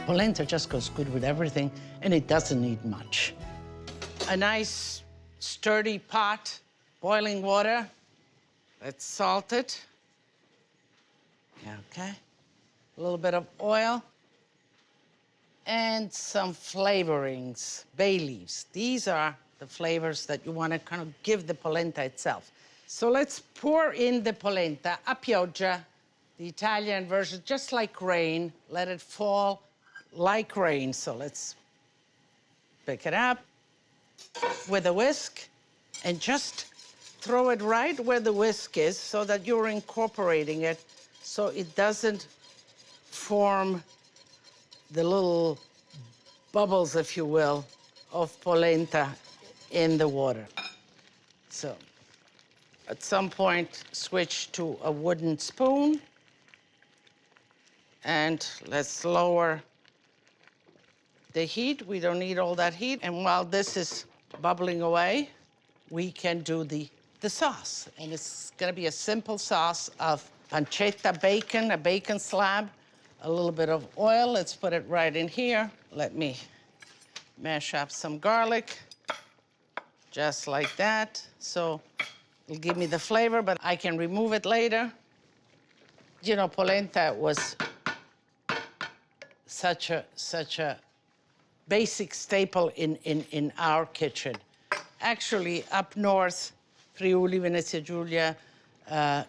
Polenta just goes good with everything, and it doesn't need much. A nice, sturdy pot, boiling water. Let's salt it. Okay. A little bit of oil. And some flavorings, bay leaves. These are the flavors that you want to kind of give the polenta itself. So let's pour in the polenta a pioggia, the Italian version, just like rain. Let it fall like rain. So let's pick it up with a whisk and just throw it right where the whisk is so that you're incorporating it so it doesn't form the little bubbles, if you will, of polenta in the water. So at some point, switch to a wooden spoon. And let's lower the heat. We don't need all that heat. And while this is bubbling away, we can do the sauce. And it's gonna be a simple sauce of pancetta bacon, a bacon slab, a little bit of oil. Let's put it right in here. Let me mash up some garlic, just like that. So it'll give me the flavor, but I can remove it later. You know, polenta was such a basic staple in our kitchen. Actually, up north, Friuli-Venezia, Giulia,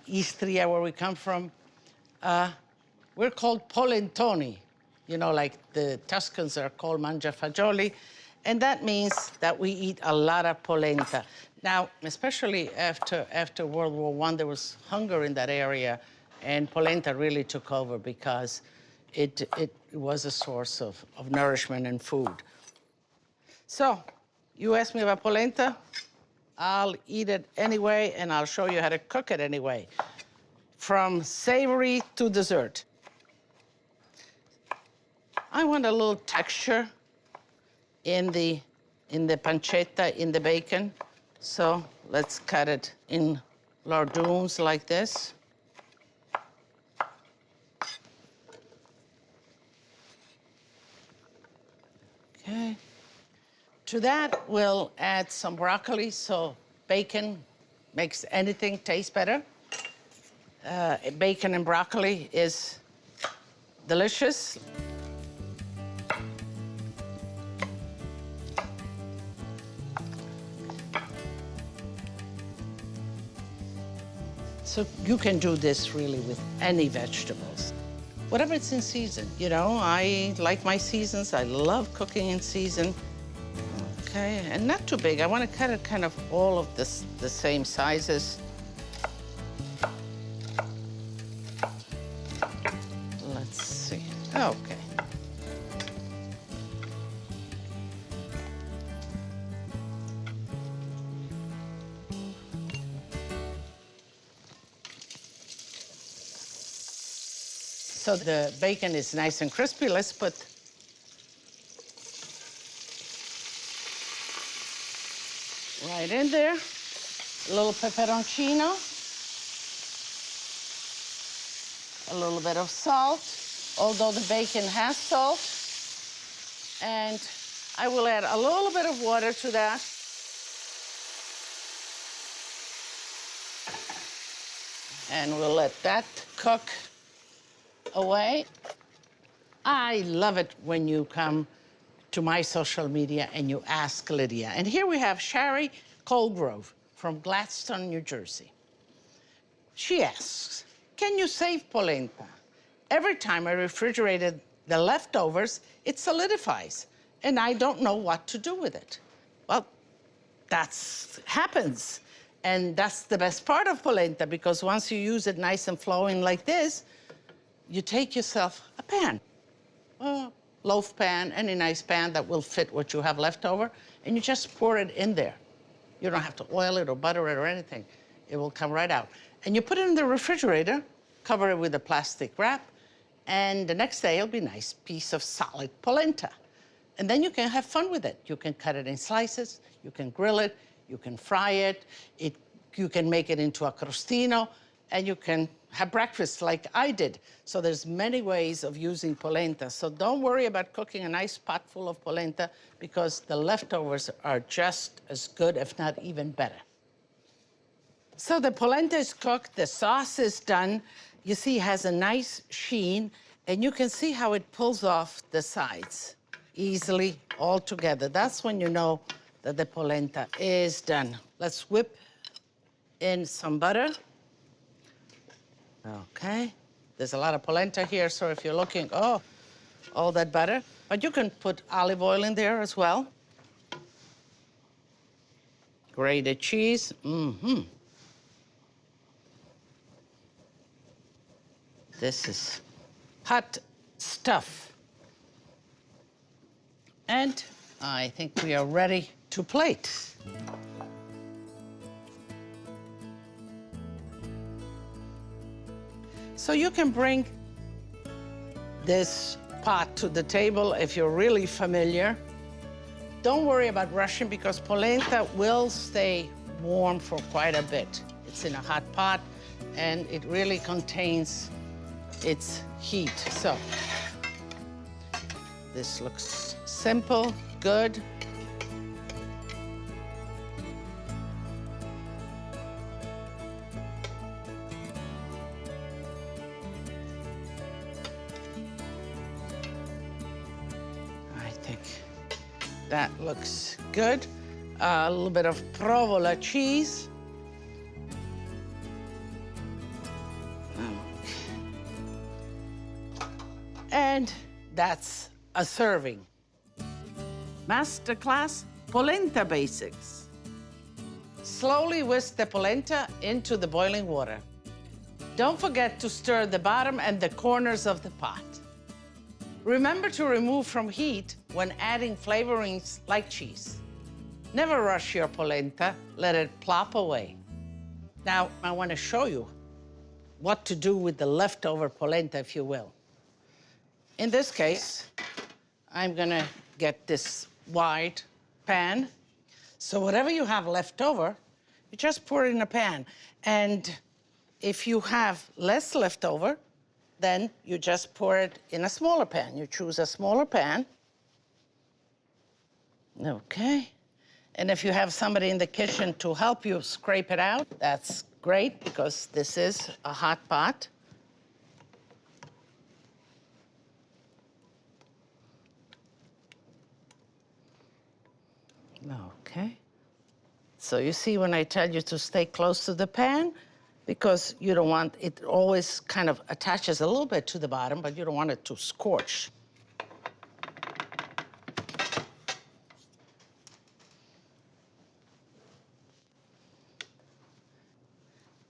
Istria, where we come from, we're called polentoni. You know, like the Tuscans are called mangia fagioli. And that means that we eat a lot of polenta. Now, especially after World War I, there was hunger in that area, and polenta really took over because it was a source of nourishment and food. So, you asked me about polenta. I'll eat it anyway, and I'll show you how to cook it anyway, from savory to dessert. I want a little texture in the pancetta, in the bacon. So let's cut it in lardoons like this. Okay. To that, we'll add some broccoli, so bacon makes anything taste better. Bacon and broccoli is delicious. So you can do this really with any vegetables. Whatever it's in season, you know, I like my seasons. I love cooking in season. Okay, and not too big. I want to cut it kind of all of this, the same sizes. Let's see. Okay. So the bacon is nice and crispy. Let's put right in there. A little peperoncino. A little bit of salt, although the bacon has salt. And I will add a little bit of water to that. And we'll let that cook away. I love it when you come to my social media and you ask Lidia. And here we have Shari Colgrove from Gladstone, New Jersey. She asks, can you save polenta? Every time I refrigerated the leftovers, it solidifies, and I don't know what to do with it. Well, that's happens. And that's the best part of polenta, because once you use it nice and flowing like this, you take yourself a pan, a loaf pan, any nice pan that will fit what you have left over, and you just pour it in there. You don't have to oil it or butter it or anything. It will come right out. And you put it in the refrigerator, cover it with a plastic wrap, and the next day it'll be a nice piece of solid polenta. And then you can have fun with it. You can cut it in slices, you can grill it, you can fry it, you can make it into a crostino, and you can have breakfast like I did. So there's many ways of using polenta. So don't worry about cooking a nice pot full of polenta because the leftovers are just as good, if not even better. So the polenta is cooked, the sauce is done. You see, it has a nice sheen, and you can see how it pulls off the sides easily all together. That's when you know that the polenta is done. Let's whip in some butter. Okay, there's a lot of polenta here, so if you're looking, oh, all that butter. But you can put olive oil in there as well. Grated cheese, This is hot stuff. And I think we are ready to plate. So you can bring this pot to the table if you're really familiar. Don't worry about rushing because polenta will stay warm for quite a bit. It's in a hot pot and it really contains its heat. So this looks simple, good. I think that looks good. A little bit of provola cheese. And that's a serving. Masterclass polenta basics. Slowly whisk the polenta into the boiling water. Don't forget to stir the bottom and the corners of the pot. Remember to remove from heat when adding flavorings like cheese. Never rush your polenta, let it plop away. Now, I want to show you what to do with the leftover polenta, if you will. In this case, I'm gonna get this wide pan. So whatever you have left over, you just pour it in a pan. And if you have less left over, then you just pour it in a smaller pan. You choose a smaller pan. Okay. And if you have somebody in the kitchen to help you scrape it out, that's great because this is a hot pot. Okay. So you see when I tell you to stay close to the pan, because you don't want, it always kind of attaches a little bit to the bottom, but you don't want it to scorch.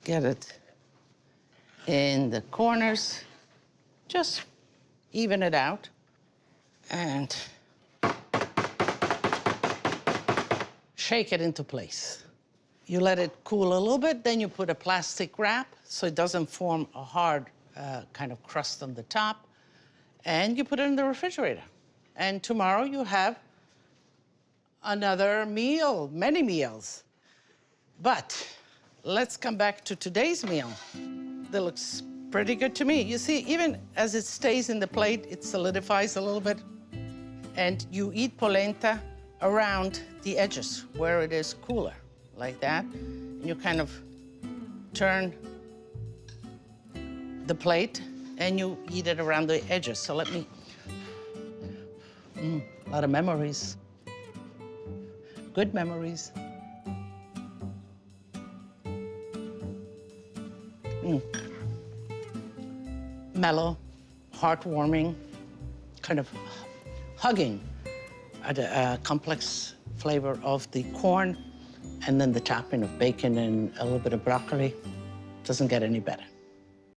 Get it in the corners, just even it out, and shake it into place. You let it cool a little bit, then you put a plastic wrap so it doesn't form a hard kind of crust on the top, and you put it in the refrigerator. And tomorrow you have another meal, many meals. But let's come back to today's meal. That looks pretty good to me. You see, even as it stays in the plate, it solidifies a little bit. And you eat polenta around the edges where it is cooler, like that. And you kind of turn the plate and you eat it around the edges. So let me, a lot of memories. Good memories. Mellow, heartwarming, kind of hugging a complex flavor of the corn, and then the topping of bacon and a little bit of broccoli. Doesn't get any better.